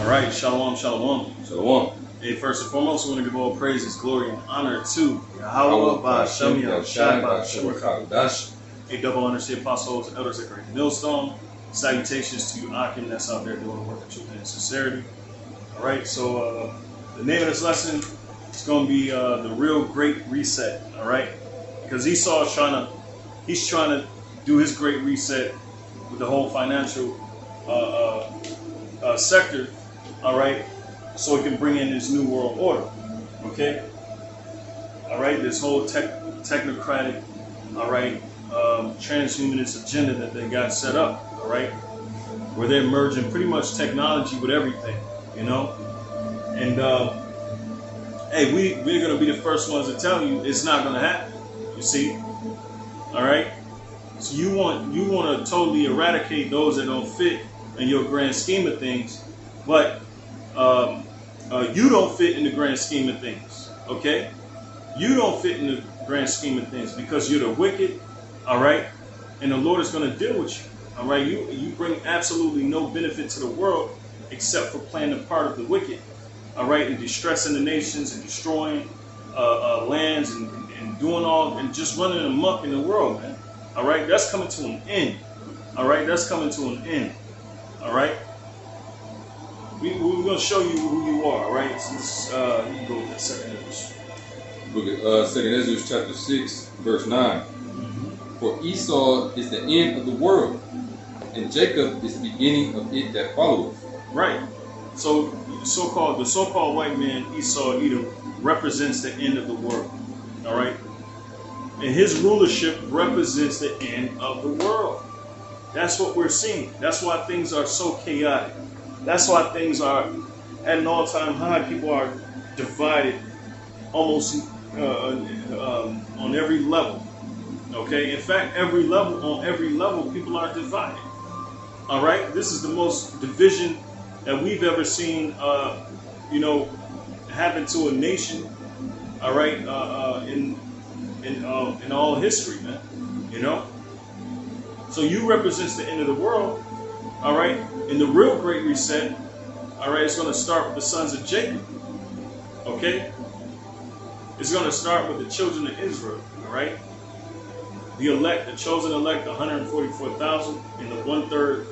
All right, shalom, shalom. Shalom. Hey, first and foremost, we want to give all praises, glory, and honor to Yahweh, Ba'Shem, Yahushai, Ba'Shem, Dash. A double honor to the apostles, elders at Great Millstone. Salutations to you, Akim, that's out there doing the work of truth and sincerity. All right, so the name of this lesson is going to be the real great reset. All right, because Esau is trying to do his great reset with the whole financial sector. All right, so it can bring in this new world order. Okay, all right, this whole technocratic, all right, transhumanist agenda that they got set up. All right, where they're merging pretty much technology with everything, you know. And hey, we're gonna be the first ones to tell you it's not gonna happen. You see, all right. So you want to totally eradicate those that don't fit in your grand scheme of things, but you don't fit in the grand scheme of things. Okay, you don't fit in the grand scheme of things because you're the wicked. All right, and the Lord is going to deal with you. All right, you bring absolutely no benefit to the world except for playing the part of the wicked. All right, and distressing the nations and destroying lands and doing all and just running amok in the world, man. All right, that's coming to an end. All right, that's coming to an end. All right, we're going to show you who you are. All right, so you can go with that second Ezra. Book of second Ezra, chapter 6, verse 9. For Esau is the end of the world, and Jacob is the beginning of it that followeth. Right. So the so-called white man Esau Edom represents the end of the world. All right. And his rulership represents the end of the world. That's what we're seeing. That's why things are so chaotic. That's why things are at an all-time high. People are divided almost on every level. Okay. In fact, on every level, people are divided. All right. This is the most division that we've ever seen, happen to a nation. All right. In all history, man, you know. So you represents the end of the world, all right. In the real great reset, all right, it's going to start with the sons of Jacob, okay. It's going to start with the children of Israel, all right. The elect, the chosen elect, 144,000, and the 1/3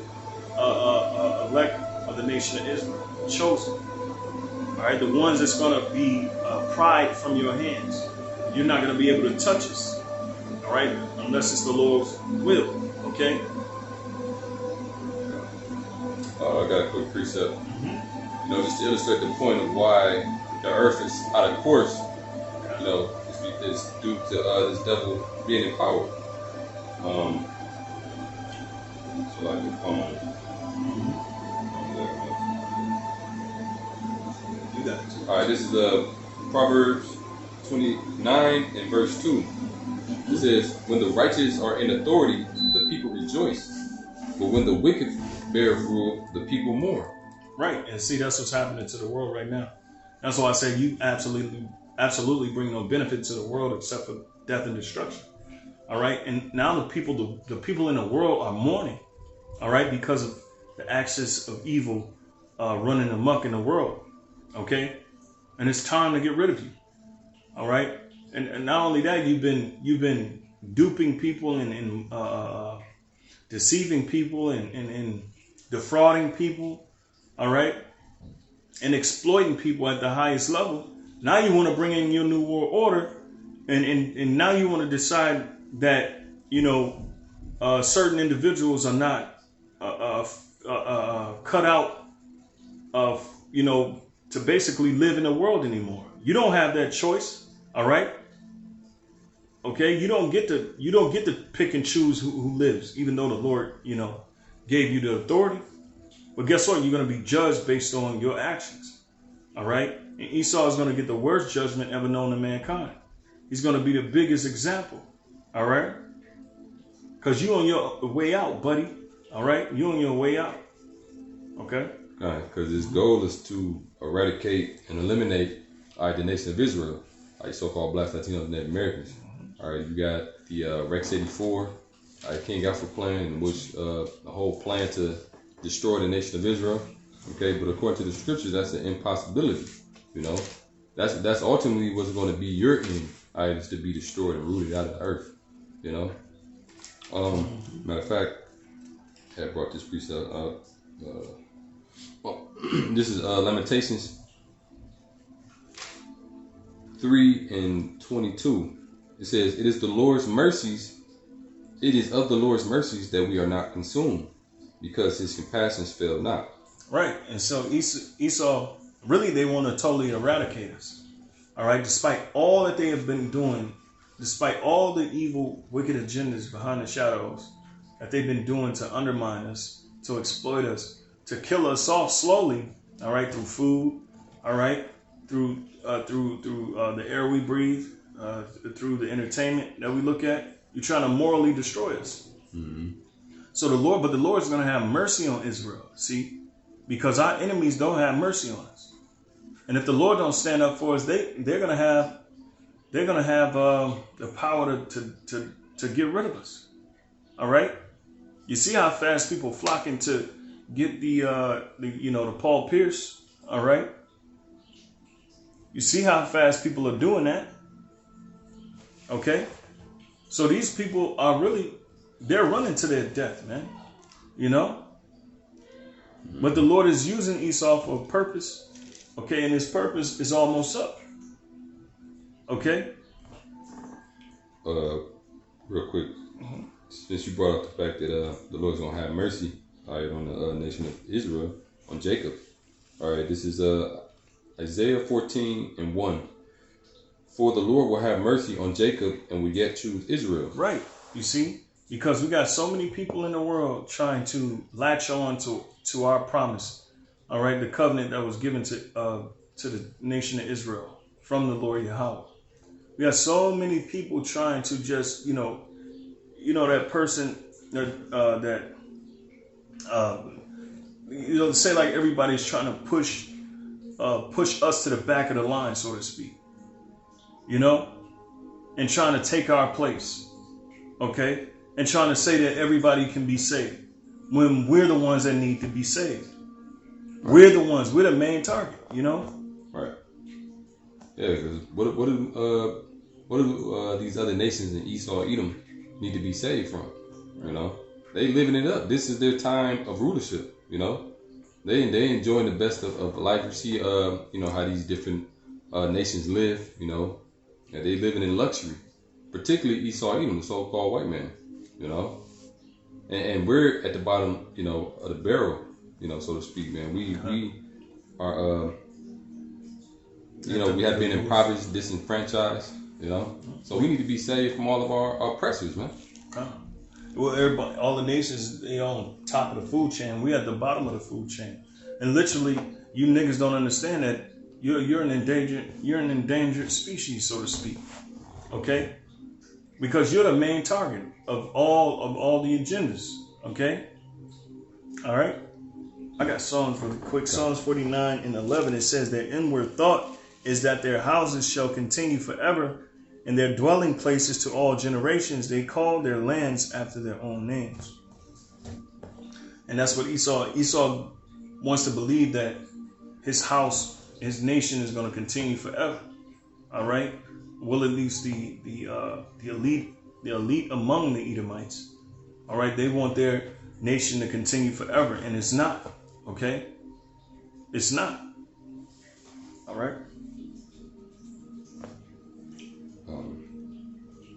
elect of the nation of Israel, chosen, all right. The ones that's going to be pried from your hands. You're not going to be able to touch us, all right, unless it's the Lord's will, okay? I got a quick precept. You know, just to illustrate the point of why the earth is out of course, you know, it's due to this devil being in power. So I can You got it. All right, this is Proverbs 29 and verse 2. It says, when the righteous are in authority, the people rejoice. But when the wicked bear rule, the people mourn. Right. And see, that's what's happening to the world right now. That's why I say you absolutely bring no benefit to the world except for death and destruction. All right. And now the people in the world are mourning. All right. Because of the axis of evil running amok in the world. Okay. And it's time to get rid of you. All right, and not only that, you've been duping people and deceiving people and defrauding people, all right, and exploiting people at the highest level. Now you want to bring in your new world order, and now you want to decide that certain individuals are not cut out of to basically live in the world anymore. You don't have that choice. All right. Okay. You don't get to pick and choose who lives, even though the Lord, gave you the authority. But guess what? You're going to be judged based on your actions. All right. And Esau is going to get the worst judgment ever known to mankind. He's going to be the biggest example. All right. Because you're on your way out, buddy. All right. You're on your way out. Okay. All right. Because his goal is to eradicate and eliminate the nation of Israel, like so-called blacks, Latinos, and Native Americans. All right, you got the Rex 84, King Alpha plan, in which the whole plan to destroy the nation of Israel. Okay, but according to the scriptures, that's an impossibility. You know, that's ultimately what's going to be your end. All right, is to be destroyed and rooted out of the earth. You know. Matter of fact, I had brought this precept up. This is Lamentations 3:22. It says, "It is the Lord's mercies. It is of the Lord's mercies that we are not consumed, because His compassions fail not." Right, and so Esau really, they want to totally eradicate us. All right, despite all that they have been doing, despite all the evil, wicked agendas behind the shadows that they've been doing to undermine us, to exploit us, to kill us off slowly. All right, through food. All right, through the air we breathe, through the entertainment that we look at. You're trying to morally destroy us. Mm-hmm. So the Lord's going to have mercy on Israel. See. Because our enemies don't have mercy on us, and if the Lord don't stand up for us, they're gonna have the power to get rid of us. All right, you see how fast people flocking to get the Paul Pierce. All right, you see how fast people are doing that. Okay, so these people are they're running to their death, man. You know. But the Lord is using Esau for a purpose, okay, and his purpose is almost up, okay? Real quick, since you brought up the fact that the Lord's going to have mercy, all right, on the nation of Israel, on Jacob, all right, this is Isaiah 14:1. "For the Lord will have mercy on Jacob and will yet choose Israel." Right, you see? Because we got so many people in the world trying to latch on to our promise, all right, the covenant that was given to the nation of Israel from the Lord Yahweh. We got so many people trying to just, that person say like everybody's trying to push us to the back of the line, so to speak, and trying to take our place, okay? And trying to say that everybody can be saved when we're the ones that need to be saved. Right. We're the main target, Right. Yeah, because what do these other nations in Esau, Edom need to be saved from? They living it up. This is their time of rulership. They enjoying the best of life. You see, how these different nations live. And they living in luxury, particularly Esau, Edom, the so-called white man. And we're at the bottom, of the barrel, so to speak, man. We are, we have been impoverished, disenfranchised, So we need to be saved from all of our oppressors, man. Well, everybody, all the nations, they on top of the food chain. We at the bottom of the food chain, and literally, you niggas don't understand that you're an endangered species, so to speak. Okay. Because you're the main target of all the agendas, okay? All right? I got Psalms really quick. Psalms 49:11, it says, "Their inward thought is that their houses shall continue forever, and their dwelling places to all generations. They call their lands after their own names." And that's what Esau wants to believe, that his house, his nation is going to continue forever. All right? Well, at least the elite among the Edomites, all right, they want their nation to continue forever, and it's not, okay? It's not, all right?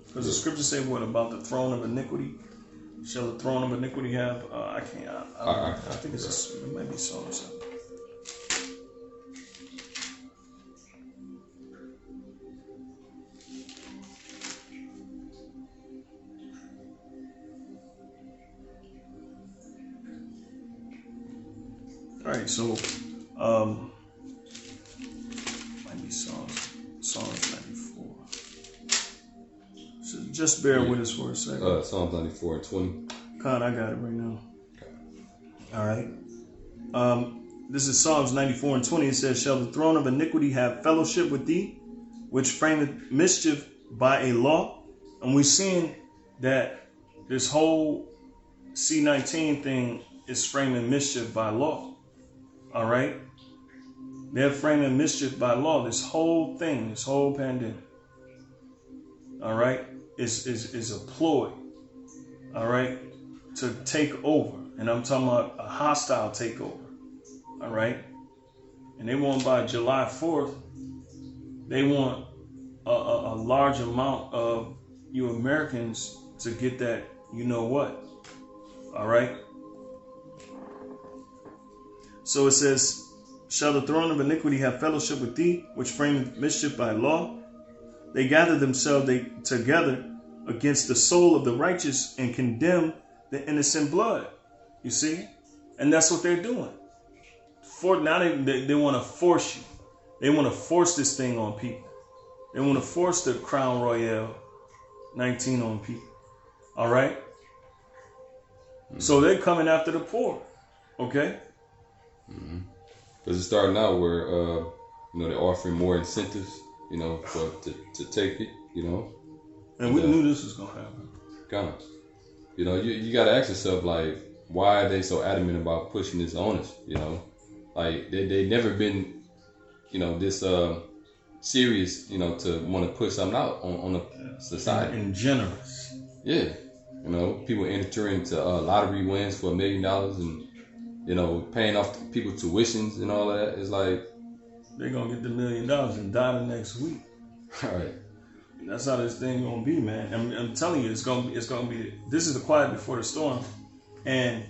Because the scriptures say what about the throne of iniquity? Shall the throne of iniquity have? I think it might be Psalms. All right, so might be Psalms 94. So just bear with us for a second. Psalms 94:20. God, I got it right now. All right. This is Psalms 94:20. It says, "Shall the throne of iniquity have fellowship with thee, which frameth mischief by a law?" And we're seeing that this whole C19 thing is framing mischief by law. All right. They're framing mischief by law. This whole thing, this whole pandemic, all right, is a ploy, all right, to take over. And I'm talking about a hostile takeover, all right. And they want by July 4th, they want a large amount of you Americans to get that, you know what, all right. So it says, shall the throne of iniquity have fellowship with thee, which frame mischief by law? They gather themselves together against the soul of the righteous and condemn the innocent blood. You see? And that's what they're doing. Now they want to force you. They want to force this thing on people. They want to force the Crown Royale 19 on people. All right? So they're coming after the poor. Okay? Because it's starting out where, they're offering more incentives, to take it, And we knew this was going to happen. Kind of. You got to ask yourself, like, why are they so adamant about pushing this on us, Like, they never been, this serious, to want to push something out on a society. And generous. Yeah. People enter into lottery wins for $1 million and, paying off people's tuitions and all of that. It's like they're going to get the $1 million and die the next week. All right. That's how this thing going to be, man. I'm telling you, it's going to be, this is the quiet before the storm. And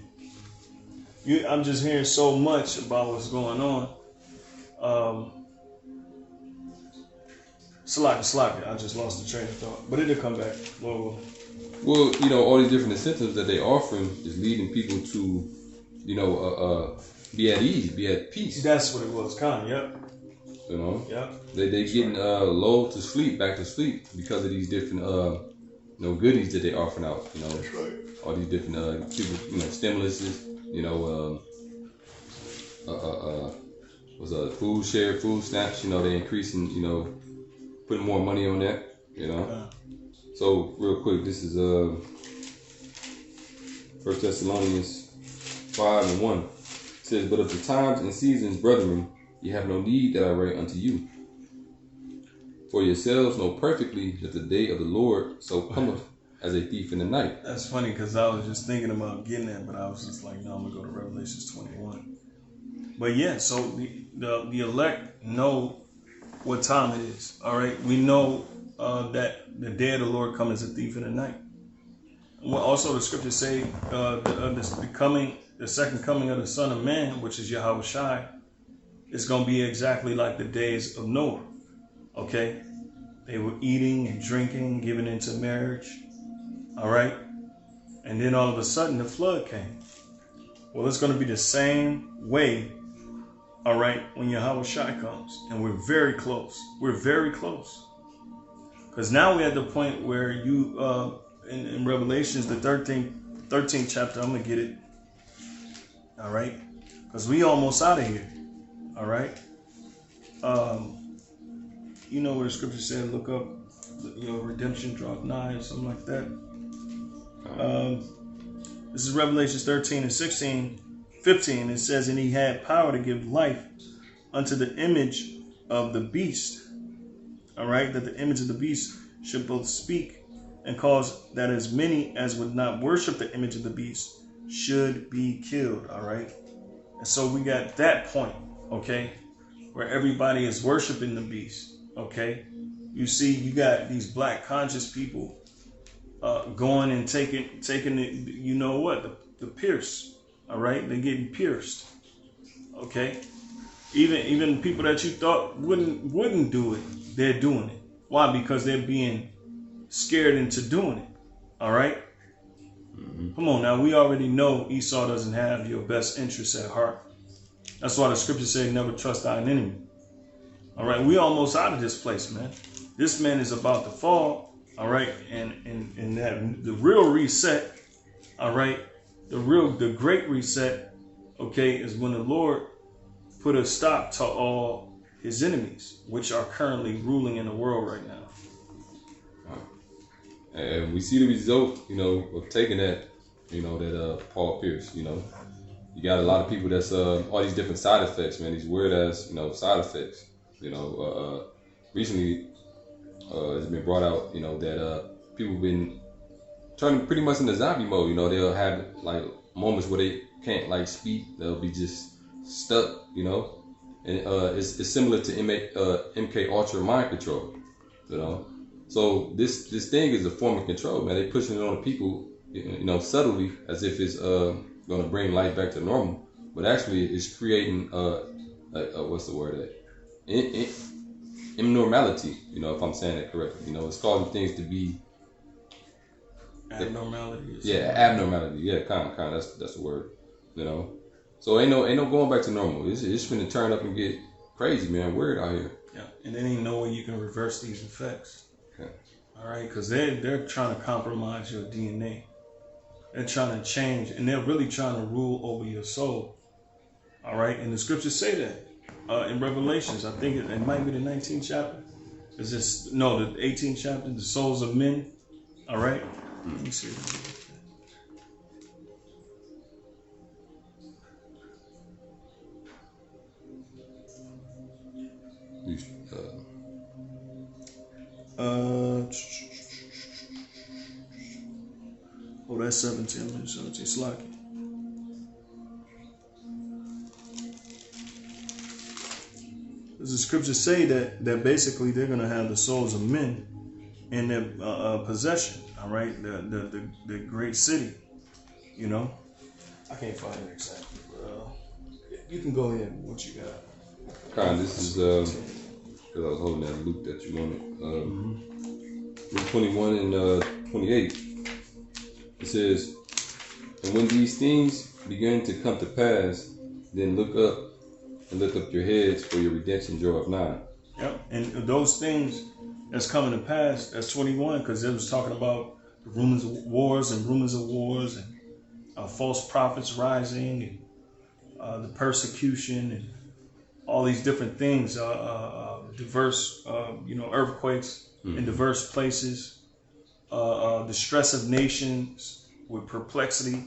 I'm just hearing so much about what's going on. Slack. I just lost the train of thought, but it'll come back. Well, all these different incentives that they're offering is leading people to, be at ease, be at peace. That's what it was, kind of. Yep. Yep. They getting lulled to sleep, back to sleep because of these different goodies that they offering out. That's right. All these different people, stimuluses. Was a food share, food stamps. They increasing. Putting more money on that. So real quick, this is 1 Thessalonians 5:1. It says, but of the times and seasons, brethren, ye have no need that I write unto you. For yourselves know perfectly that the day of the Lord so cometh as a thief in the night. That's funny because I was just thinking about getting that, but I was just like, no, I'm gonna go to Revelations 21. But yeah, so the elect know what time it is. All right, we know that the day of the Lord comes as a thief in the night. Well, also the scriptures say the second coming of the Son of Man, which is Yahweh Shai, is going to be exactly like the days of Noah. Okay? They were eating and drinking, giving into marriage. All right? And then all of a sudden the flood came. Well, it's going to be the same way, all right, when Yahweh Shai comes. And we're very close. We're very close. Because now we're at the point where you, in Revelations, the 13th chapter, I'm going to get it. All right? Because we almost out of here. All right? You know what the scripture said, look up, redemption draweth nigh, or something like that. This is Revelations 13 and 15. It says, and he had power to give life unto the image of the beast. All right? That the image of the beast should both speak and cause that as many as would not worship the image of the beast should be killed. All right? And so we got that point, okay, where everybody is worshiping the beast, okay? You see, you got these black conscious people going and taking it, the pierce, all right? They're getting pierced, okay? Even people that you thought wouldn't do it, they're doing it. Why? Because they're being scared into doing it, all right? Come on now, we already know Esau doesn't have your best interests at heart. That's why the scripture says never trust thine enemy. All right, we almost out of this place, man. This man is about to fall, all right? And that the real reset, all right, the great reset, okay, is when the Lord put a stop to all his enemies, which are currently ruling in the world right now. And we see the result, of taking that, that Paul Pierce, You got a lot of people that's all these different side effects, man. These weird ass, side effects. Recently, it's been brought out, that people been turning pretty much into zombie mode. They'll have like moments where they can't like speak. They'll be just stuck. And it's similar to MK Ultra mind control. So this thing is a form of control, man. They pushing it on the people, subtly, as if it's gonna bring life back to normal, but actually it's creating what's the word? Abnormality. If I'm saying it correctly. It's causing things to be abnormality. Abnormality. Yeah, kind of. That's the word. So ain't no going back to normal. It's finna turn up and get crazy, man. Weird out here. Yeah, and there ain't no way you can reverse these effects. Okay. All right, because they're trying to compromise your DNA. They're trying to change, and they're really trying to rule over your soul. All right, and the scriptures say that in Revelations. I think it might be the 19th chapter. The 18th chapter. The souls of men. All right. Let me see. That's 17. 17 Slocky. Does the scripture say that basically they're going to have the souls of men in their possession? All right, the great city. I can't find it exactly. You can go ahead. What you got? This is because I was holding that Luke that you wanted. Luke 21 and 28. It says, "And when these things begin to come to pass, then look up and lift up your heads, for your redemption draweth nigh." Yep, and those things that's coming to pass, that's 21, because it was talking about rumors of wars and false prophets rising and the persecution and all these different things, diverse, earthquakes in diverse places, the stress of nations with perplexity.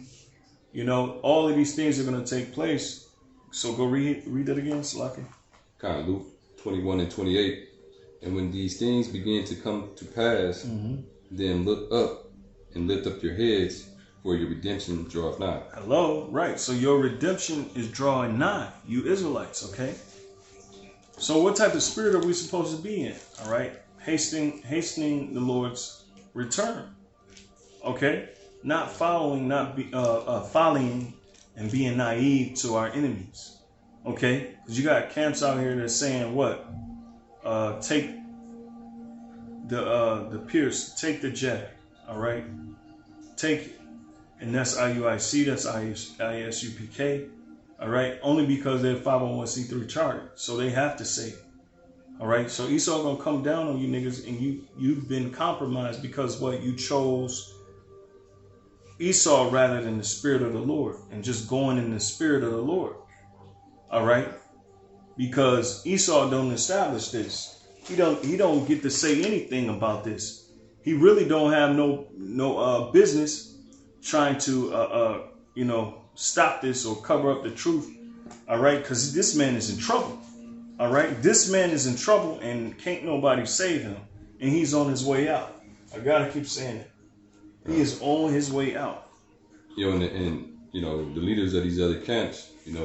All of these things are going to take place. So go read that again, Slaki. Luke 21 and 28. "And when these things begin to come to pass, then look up and lift up your heads, for your redemption draweth nigh." Hello, right. So your redemption is drawing nigh, you Israelites, okay? So what type of spirit are we supposed to be in? All right, hastening the Lord's return. Okay, not following and being naive to our enemies. Okay, because you got camps out here that's saying what? Take the Pierce, take the Jag. All right, take it, and that's IUIC, that's ISUPK. All right, only because they're 501c3 chartered, so they have to say it. All right, so Esau gonna come down on you niggas, and you've been compromised because what? You chose Esau rather than the spirit of the Lord, and just going in the spirit of the Lord. All right, because Esau don't establish this. He don't get to say anything about this. He really don't have no business trying to stop this or cover up the truth. All right, because this man is in trouble. All right, this man is in trouble and can't nobody save him, and he's on his way out. I gotta keep saying it. He is on his way out. And the leaders of these other camps, they've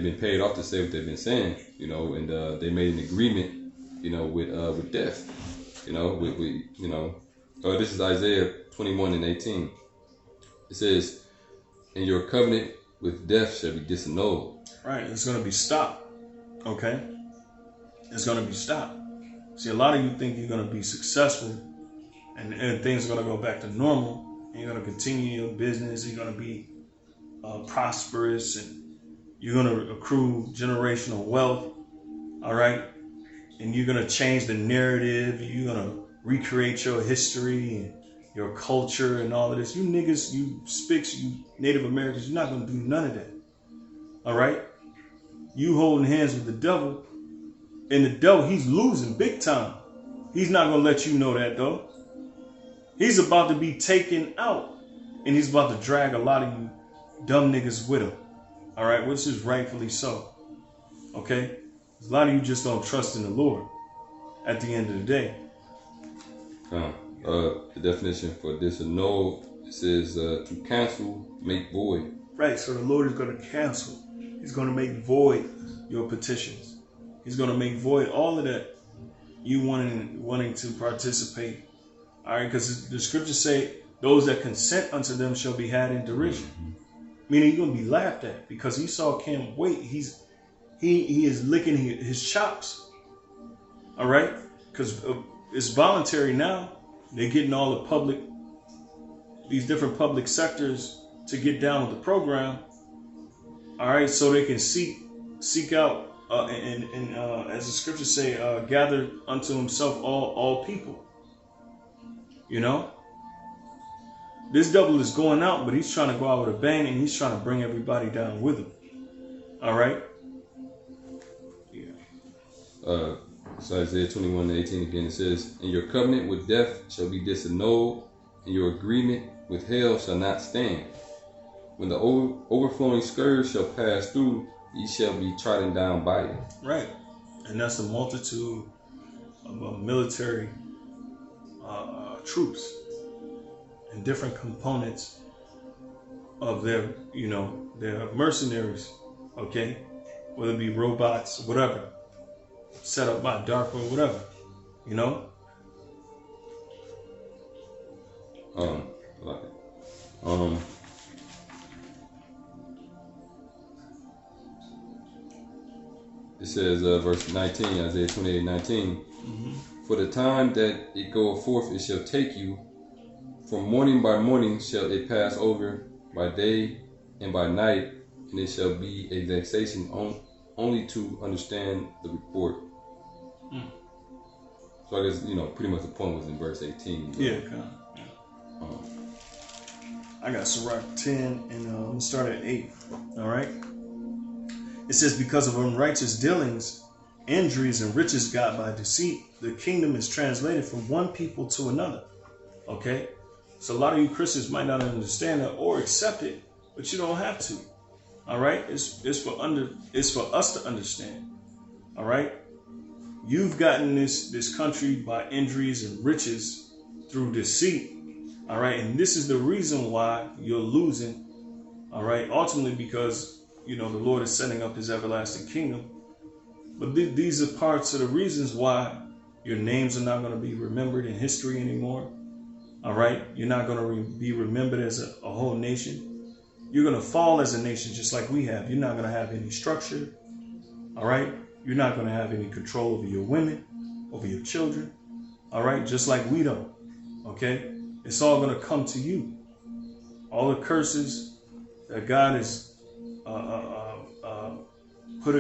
been paid off to say what they've been saying, and they made an agreement, with death, this is Isaiah 21 and 18. It says, "And your covenant with death shall be disannulled." Right, it's going to be stopped. Okay, it's going to be stopped. See, a lot of you think you're going to be successful, and things are going to go back to normal. And you're going to continue your business. You're going to be prosperous, and you're going to accrue generational wealth. All right, and you're going to change the narrative. You're going to recreate your history and your culture and all of this. You niggas, you Spics, you Native Americans, you're not going to do none of that. All right, you holding hands with the devil, and the devil, he's losing big time. He's not going to let you know that though. He's about to be taken out, and he's about to drag a lot of you dumb niggas with him. All right, which is rightfully so. Okay, a lot of you just don't trust in the Lord. At the end of the day. The definition for disannul, it says to cancel, make void. Right, so the Lord is going to cancel. He's going to make void your petitions. He's going to make void all of that you wanting to participate. All right, because the scriptures say those that consent unto them shall be had in derision. Meaning you're going to be laughed at because Esau can't wait. He is licking his chops. All right, because it's voluntary now. They're getting all these different public sectors to get down with the program. All right, so they can seek out and as the scriptures say, gather unto himself all people. You know, this devil is going out, but he's trying to go out with a bang, and he's trying to bring everybody down with him. All right. Yeah. So Isaiah 21:18 again, it says, and your covenant with death shall be disannulled, and your agreement with hell shall not stand. When the overflowing scourge shall pass through, ye shall be trodden down by it. Right. And that's the multitude of military troops and different components of their mercenaries, okay? Whether it be robots, whatever. Set up by DARPA or whatever, you know? It says, verse 19, Isaiah 28:19. For the time that it goeth forth, it shall take you. From morning by morning shall it pass over, by day and by night, and it shall be a vexation only to understand the report. So I guess, pretty much the point was in verse 18. Yeah, kind of. Yeah. I got Sirach 10, and I'm going to start at 8. All right? It says, because of unrighteous dealings, injuries, and riches got by deceit, the kingdom is translated from one people to another. Okay? So a lot of you Christians might not understand that or accept it, but you don't have to. All right? It's for us to understand. All right? You've gotten this country by injuries and riches through deceit. All right? And this is the reason why you're losing. All right? Ultimately because, the Lord is setting up his everlasting kingdom. But these are parts of the reasons why your names are not going to be remembered in history anymore. All right? You're not going to be remembered as a whole nation. You're going to fall as a nation just like we have. You're not going to have any structure. All right? You're not going to have any control over your women, over your children. All right? Just like we don't. Okay? It's all going to come to you. All the curses that God has put